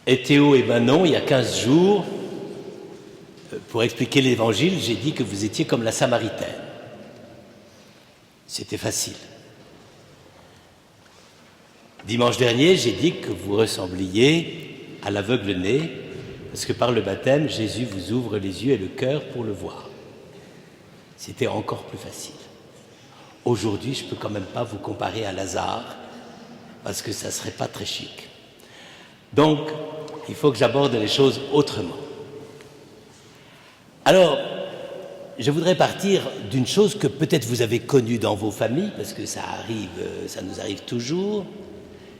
Et Théo et Manon, il y a 15 jours, pour expliquer l'évangile, j'ai dit que vous étiez comme la Samaritaine. C'était facile. Dimanche dernier, j'ai dit que vous ressembliez à l'aveugle-né, parce que par le baptême, Jésus vous ouvre les yeux et le cœur pour le voir. C'était encore plus facile. Aujourd'hui, je ne peux quand même pas vous comparer à Lazare, parce que ça ne serait pas très chic. Donc, il faut que j'aborde les choses autrement. Alors, je voudrais partir d'une chose que peut-être vous avez connue dans vos familles, parce que ça nous arrive toujours,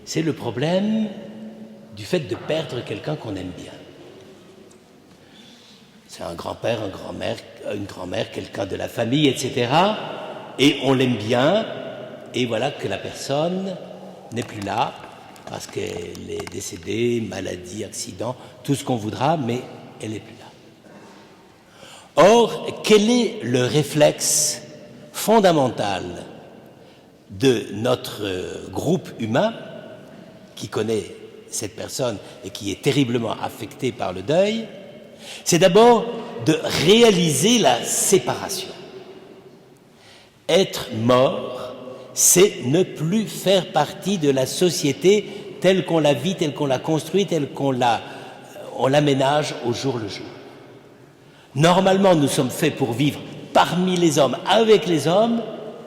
c'est le problème du fait de perdre quelqu'un qu'on aime bien. C'est un grand-père, une grand-mère, quelqu'un de la famille, etc. Et on l'aime bien, et voilà que la personne n'est plus là, parce qu'elle est décédée, maladie, accident, tout ce qu'on voudra, mais elle n'est plus là. Or, quel est le réflexe fondamental de notre groupe humain qui connaît cette personne et qui est terriblement affecté par le deuil? C'est d'abord de réaliser la séparation. Être mort, c'est ne plus faire partie de la société telle qu'on la vit, telle qu'on l'a construite, telle qu'on l'aménage au jour le jour. Normalement, nous sommes faits pour vivre parmi les hommes, avec les hommes.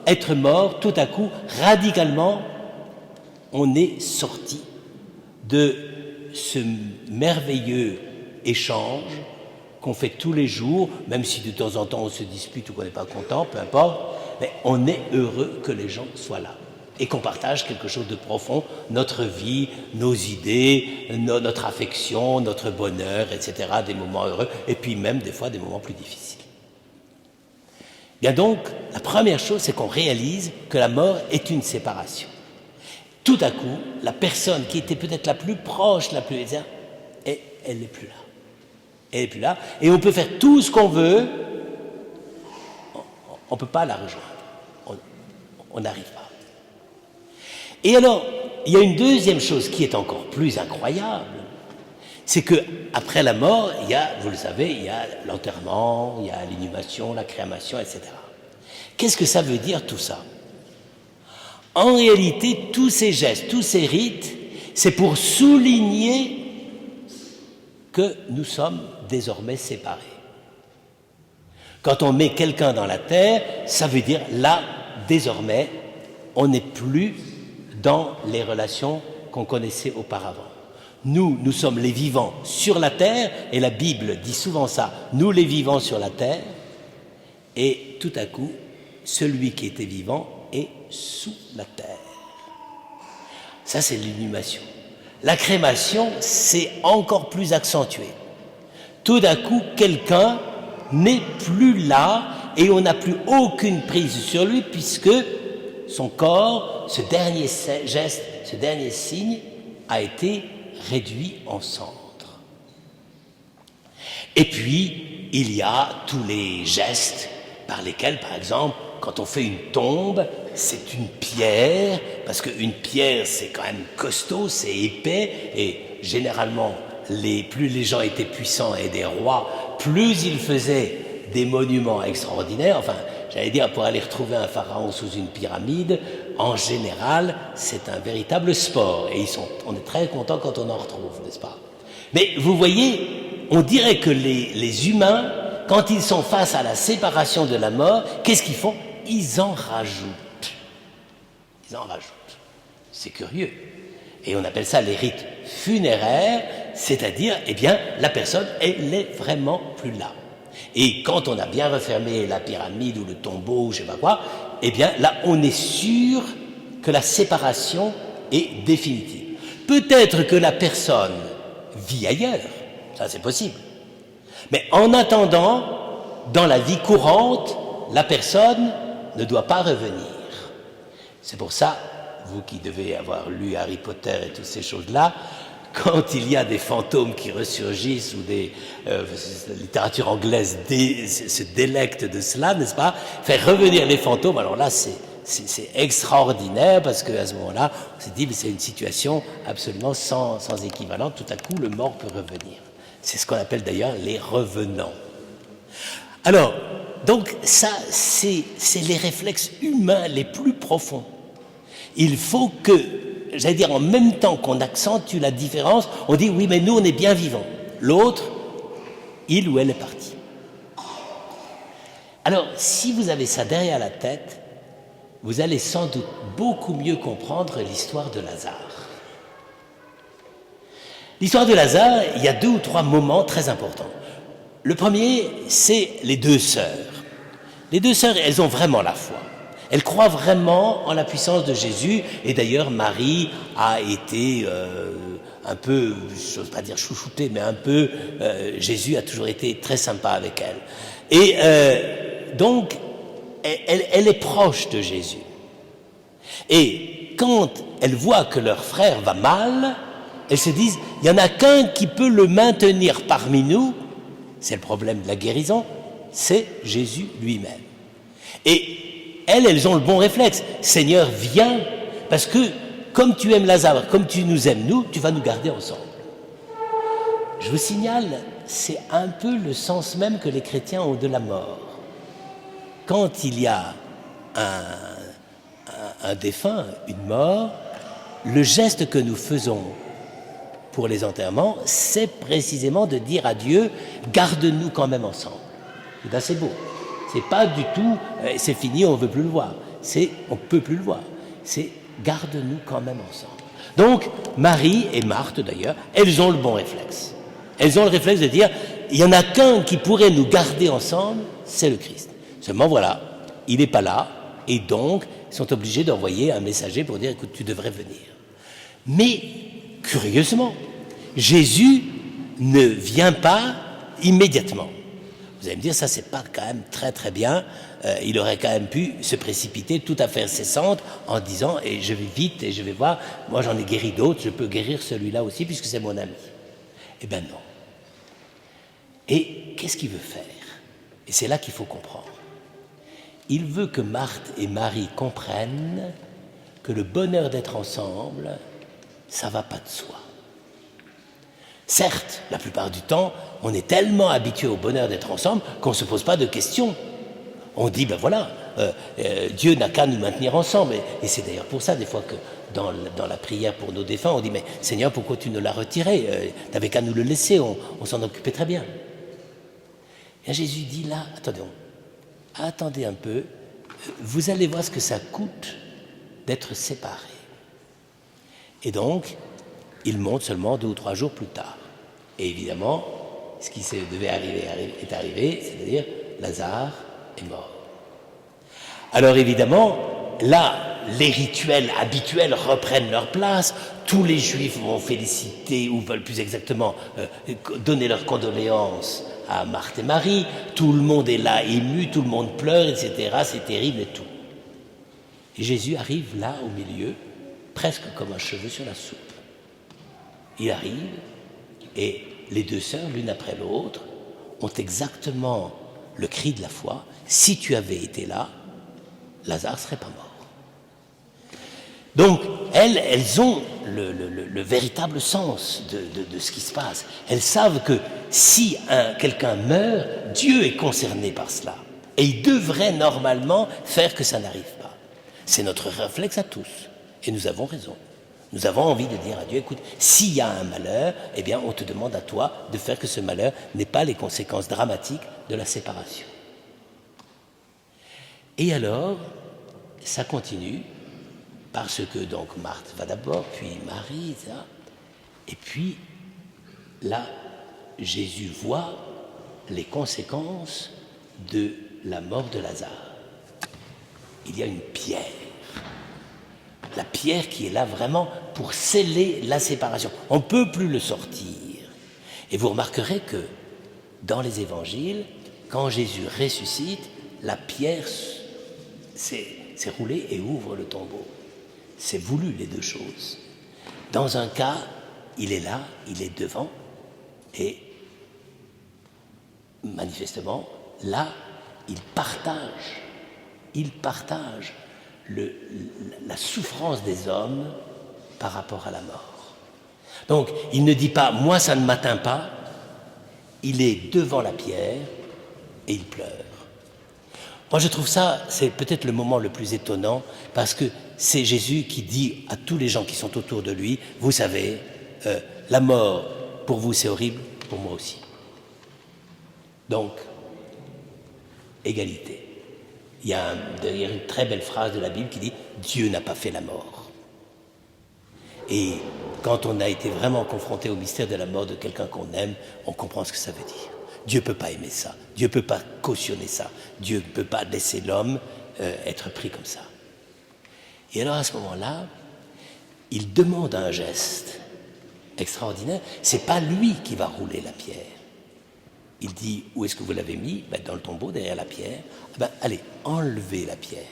Être mort, tout à coup, radicalement, on est sorti de ce merveilleux échange qu'on fait tous les jours, même si de temps en temps on se dispute ou qu'on n'est pas content, peu importe, mais on est heureux que les gens soient là et qu'on partage quelque chose de profond, notre vie, nos idées, notre affection, notre bonheur, etc., des moments heureux, et puis même des fois des moments plus difficiles. Bien donc, la première chose, c'est qu'on réalise que la mort est une séparation. Tout à coup, la personne qui était peut-être la plus proche, la plus aisée, elle n'est plus là. Elle n'est plus là, et on peut faire tout ce qu'on veut, on ne peut pas la rejoindre. On n'arrive pas. Et alors, il y a une deuxième chose qui est encore plus incroyable, c'est que après la mort, il y a, vous le savez, il y a l'enterrement, il y a l'inhumation, la crémation, etc. Qu'est-ce que ça veut dire tout ça? En réalité, tous ces gestes, tous ces rites, c'est pour souligner que nous sommes désormais séparés. Quand on met quelqu'un dans la terre, ça veut dire là, désormais, on n'est plus dans les relations qu'on connaissait auparavant. Nous sommes les vivants sur la terre, et la Bible dit souvent ça, nous les vivants sur la terre, et tout à coup, celui qui était vivant est sous la terre. Ça, c'est l'inhumation. La crémation, c'est encore plus accentué. Tout d'un coup, quelqu'un n'est plus là et on n'a plus aucune prise sur lui puisque son corps, ce dernier geste, ce dernier signe a été réduit en cendres. Et puis, il y a tous les gestes par lesquels, par exemple, quand on fait une tombe, c'est une pierre, parce qu'une pierre, c'est quand même costaud, c'est épais, et généralement, plus les gens étaient puissants et des rois, plus ils faisaient des monuments extraordinaires. Enfin, j'allais dire, pour aller retrouver un pharaon sous une pyramide, en général, c'est un véritable sport, et on est très content quand on en retrouve, n'est-ce pas? Mais vous voyez, on dirait que les humains, quand ils sont face à la séparation de la mort, qu'est-ce qu'ils font? Ils en rajoutent. Ils en rajoutent. C'est curieux. Et on appelle ça les rites funéraires, c'est-à-dire, eh bien, la personne, elle n'est vraiment plus là. Et quand on a bien refermé la pyramide ou le tombeau ou je ne sais pas quoi, eh bien, là, on est sûr que la séparation est définitive. Peut-être que la personne vit ailleurs, ça c'est possible. Mais en attendant, dans la vie courante, la personne ne doit pas revenir. C'est pour ça, vous qui devez avoir lu Harry Potter et toutes ces choses-là, quand il y a des fantômes qui ressurgissent ou la littérature anglaise se délecte de cela, n'est-ce pas? Faire revenir les fantômes, alors là, c'est extraordinaire parce qu'à ce moment-là, on s'est dit, mais c'est une situation absolument sans équivalent. Tout à coup, le mort peut revenir. C'est ce qu'on appelle d'ailleurs les revenants. Alors, donc ça, c'est les réflexes humains les plus profonds. Il faut que, j'allais dire, en même temps qu'on accentue la différence, on dit, oui, mais nous, on est bien vivants. L'autre, il ou elle est parti. Alors, si vous avez ça derrière la tête, vous allez sans doute beaucoup mieux comprendre l'histoire de Lazare. L'histoire de Lazare, il y a 2 ou 3 moments très importants. Le premier, c'est les 2 sœurs. Les 2 sœurs, elles ont vraiment la foi. Elles croient vraiment en la puissance de Jésus. Et d'ailleurs, Marie a été un peu, je n'ose pas dire chouchoutée, mais un peu, Jésus a toujours été très sympa avec elle. Et donc, elle est proche de Jésus. Et quand elles voient que leur frère va mal, elles se disent, il n'y en a qu'un qui peut le maintenir parmi nous, c'est le problème de la guérison, c'est Jésus lui-même. Et elles ont le bon réflexe. Seigneur, viens, parce que comme tu aimes Lazare, comme tu nous aimes nous, tu vas nous garder ensemble. Je vous signale, c'est un peu le sens même que les chrétiens ont de la mort. Quand il y a un défunt, une mort, le geste que nous faisons pour les enterrements, c'est précisément de dire à Dieu, garde-nous quand même ensemble. C'est assez beau. C'est pas du tout, c'est fini, on ne veut plus le voir. C'est, on ne peut plus le voir. C'est, garde-nous quand même ensemble. Donc, Marie et Marthe d'ailleurs, elles ont le bon réflexe. Elles ont le réflexe de dire, il n'y en a qu'un qui pourrait nous garder ensemble, c'est le Christ. Seulement voilà, il n'est pas là, et donc, ils sont obligés d'envoyer un messager pour dire, écoute, tu devrais venir. Mais, curieusement, Jésus ne vient pas immédiatement. Vous allez me dire, ça c'est pas quand même très très bien, il aurait quand même pu se précipiter tout à fait incessante en disant, et je vais vite et je vais voir, moi j'en ai guéri d'autres, je peux guérir celui-là aussi puisque c'est mon ami. Eh bien non. Et qu'est-ce qu'il veut faire? Et c'est là qu'il faut comprendre. Il veut que Marthe et Marie comprennent que le bonheur d'être ensemble, ça ne va pas de soi. Certes, la plupart du temps, on est tellement habitué au bonheur d'être ensemble qu'on ne se pose pas de questions. On dit, ben voilà, Dieu n'a qu'à nous maintenir ensemble. Et c'est d'ailleurs pour ça, des fois, que dans la prière pour nos défunts, on dit, mais Seigneur, pourquoi tu ne l'as retiré? Tu n'avais qu'à nous le laisser, on s'en occupait très bien. Et Jésus dit là, attendez un peu, vous allez voir ce que ça coûte d'être séparés. Et donc, il monte seulement 2 ou 3 jours plus tard. Et évidemment, ce qui devait arriver est arrivé, c'est-à-dire Lazare est mort. Alors évidemment, là, les rituels habituels reprennent leur place. Tous les Juifs vont féliciter, ou veulent plus exactement donner leurs condoléances à Marthe et Marie. Tout le monde est là ému, tout le monde pleure, etc. C'est terrible et tout. Et Jésus arrive là au milieu, presque comme un cheveu sur la soupe. Il arrive et les 2 sœurs, l'une après l'autre, ont exactement le cri de la foi. Si tu avais été là, Lazare ne serait pas mort. Donc, elles ont le véritable sens de ce qui se passe. Elles savent que si quelqu'un meurt, Dieu est concerné par cela. Et il devrait normalement faire que ça n'arrive pas. C'est notre réflexe à tous. Et nous avons raison. Nous avons envie de dire à Dieu, écoute, s'il y a un malheur, eh bien, on te demande à toi de faire que ce malheur n'ait pas les conséquences dramatiques de la séparation. Et alors, ça continue, parce que donc Marthe va d'abord, puis Marie, ça. Et puis, là, Jésus voit les conséquences de la mort de Lazare. Il y a une pierre. La pierre qui est là vraiment pour sceller la séparation. On ne peut plus le sortir. Et vous remarquerez que dans les évangiles, quand Jésus ressuscite, la pierre s'est roulée et ouvre le tombeau. C'est voulu, les 2 choses. Dans un cas, il est là, il est devant, et manifestement, là, il partage la souffrance des hommes par rapport à la mort. Donc, il ne dit pas « moi, ça ne m'atteint pas », il est devant la pierre et il pleure. Moi, je trouve ça, c'est peut-être le moment le plus étonnant, parce que c'est Jésus qui dit à tous les gens qui sont autour de lui, vous savez, la mort, pour vous, c'est horrible, pour moi aussi. Donc, égalité. Il y a une très belle phrase de la Bible qui dit « Dieu n'a pas fait la mort ». Et quand on a été vraiment confronté au mystère de la mort de quelqu'un qu'on aime, on comprend ce que ça veut dire. Dieu ne peut pas aimer ça, Dieu ne peut pas cautionner ça, Dieu ne peut pas laisser l'homme être pris comme ça. Et alors à ce moment-là, il demande un geste extraordinaire, c'est pas lui qui va rouler la pierre. Il dit, où est-ce que vous l'avez mis? Dans le tombeau, derrière la pierre. Allez, enlevez la pierre.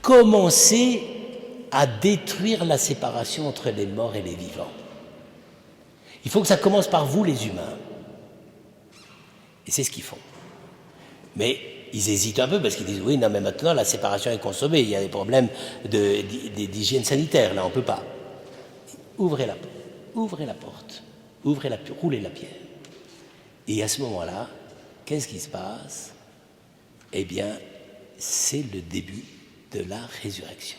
Commencez à détruire la séparation entre les morts et les vivants. Il faut que ça commence par vous, les humains. Et c'est ce qu'ils font. Mais ils hésitent un peu parce qu'ils disent, oui, non, mais maintenant, la séparation est consommée. Il y a des problèmes d'hygiène sanitaire, là, on ne peut pas. Ouvrez la porte, roulez la pierre. Et à ce moment-là, qu'est-ce qui se passe? Eh bien, c'est le début de la résurrection.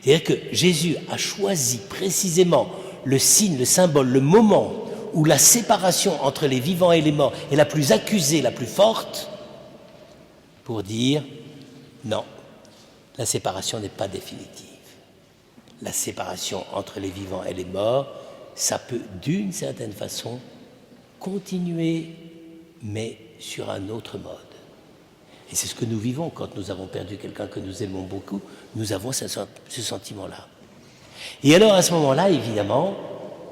C'est-à-dire que Jésus a choisi précisément le signe, le symbole, le moment où la séparation entre les vivants et les morts est la plus accusée, la plus forte, pour dire non, la séparation n'est pas définitive. La séparation entre les vivants et les morts, ça peut d'une certaine façon continuer, mais sur un autre mode. Et c'est ce que nous vivons quand nous avons perdu quelqu'un que nous aimons beaucoup, nous avons ce sentiment-là. Et alors à ce moment-là, évidemment,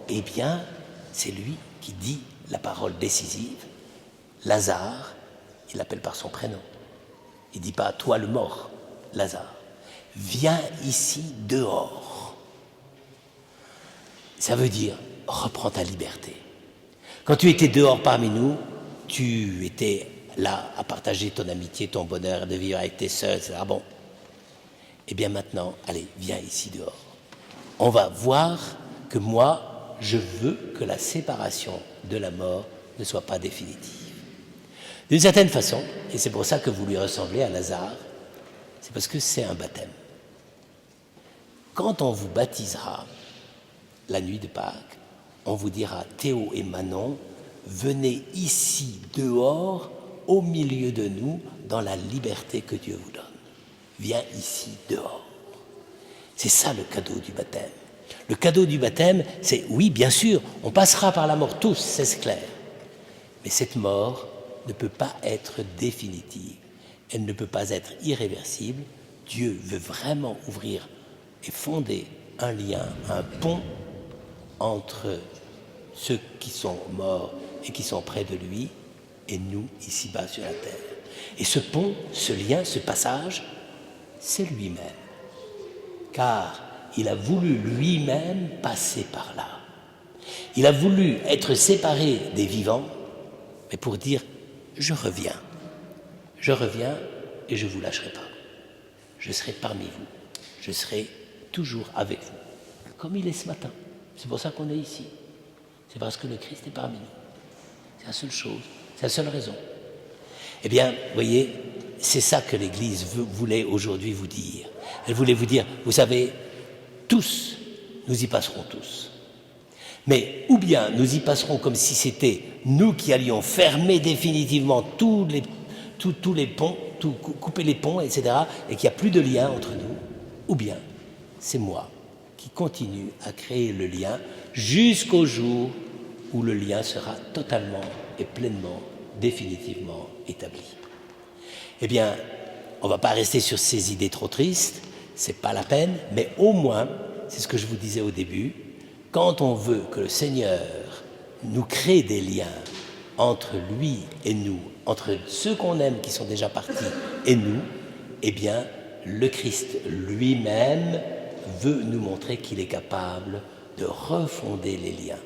eh bien, c'est lui qui dit la parole décisive. Lazare, il l'appelle par son prénom. Il ne dit pas « toi le mort, Lazare, viens ici dehors ». Ça veut dire « reprends ta liberté ». Quand tu étais dehors parmi nous, tu étais là à partager ton amitié, ton bonheur, de vivre avec tes sœurs, etc. Bon, eh bien maintenant, allez, viens ici dehors. On va voir que moi, je veux que la séparation de la mort ne soit pas définitive. D'une certaine façon, et c'est pour ça que vous lui ressemblez à Lazare, c'est parce que c'est un baptême. Quand on vous baptisera la nuit de Pâques, on vous dira « Théo et Manon, venez ici dehors, au milieu de nous, dans la liberté que Dieu vous donne. Viens ici dehors. » C'est ça le cadeau du baptême. Le cadeau du baptême, c'est, oui, bien sûr, on passera par la mort tous, c'est clair. Mais cette mort ne peut pas être définitive. Elle ne peut pas être irréversible. Dieu veut vraiment ouvrir et fonder un lien, un pont entre ceux qui sont morts et qui sont près de lui et nous, ici-bas sur la terre. Et ce pont, ce lien, ce passage, c'est lui-même. Car il a voulu lui-même passer par là. Il a voulu être séparé des vivants, mais pour dire « je reviens et je ne vous lâcherai pas. Je serai parmi vous, je serai toujours avec vous. » Comme il est ce matin. C'est pour ça qu'on est ici. C'est parce que le Christ est parmi nous. C'est la seule chose, c'est la seule raison. Eh bien, vous voyez, c'est ça que l'Église voulait aujourd'hui vous dire. Elle voulait vous dire, vous savez, tous, nous y passerons tous. Mais ou bien nous y passerons comme si c'était nous qui allions fermer définitivement tous les ponts, couper les ponts, etc., et qu'il n'y a plus de lien entre nous, ou bien c'est moi qui continue à créer le lien jusqu'au jour où le lien sera totalement et pleinement, définitivement établi. Eh bien, on ne va pas rester sur ces idées trop tristes, c'est pas la peine, mais au moins, c'est ce que je vous disais au début, quand on veut que le Seigneur nous crée des liens entre lui et nous, entre ceux qu'on aime qui sont déjà partis et nous, eh bien, le Christ lui-même veut nous montrer qu'il est capable de refonder les liens.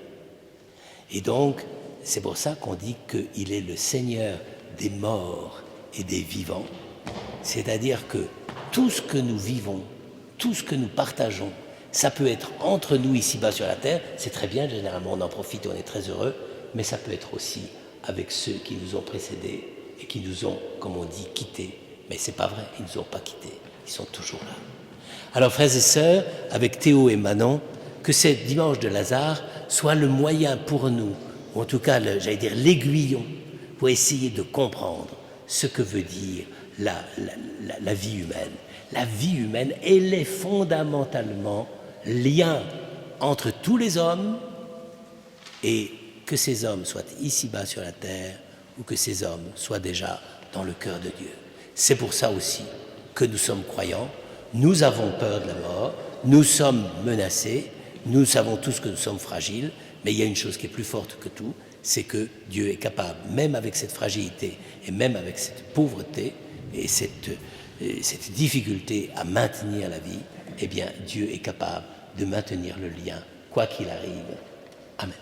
Et donc, c'est pour ça qu'on dit qu'il est le Seigneur des morts et des vivants, c'est-à-dire que tout ce que nous vivons, tout ce que nous partageons, ça peut être entre nous ici-bas sur la terre, c'est très bien, généralement on en profite et on est très heureux, mais ça peut être aussi avec ceux qui nous ont précédés et qui nous ont, comme on dit, quittés. Mais c'est pas vrai, ils ne nous ont pas quittés, ils sont toujours là. Alors frères et sœurs, avec Théo et Manon, que ce dimanche de Lazare soit le moyen pour nous, ou en tout cas, j'allais dire l'aiguillon, pour essayer de comprendre ce que veut dire la vie humaine. La vie humaine, elle est fondamentalement lien entre tous les hommes, et que ces hommes soient ici-bas sur la terre ou que ces hommes soient déjà dans le cœur de Dieu. C'est pour ça aussi que nous sommes croyants, nous avons peur de la mort, nous sommes menacés, nous savons tous que nous sommes fragiles, mais il y a une chose qui est plus forte que tout, c'est que Dieu est capable, même avec cette fragilité et même avec cette pauvreté et cette difficulté à maintenir la vie, eh bien Dieu est capable de maintenir le lien, quoi qu'il arrive. Amen.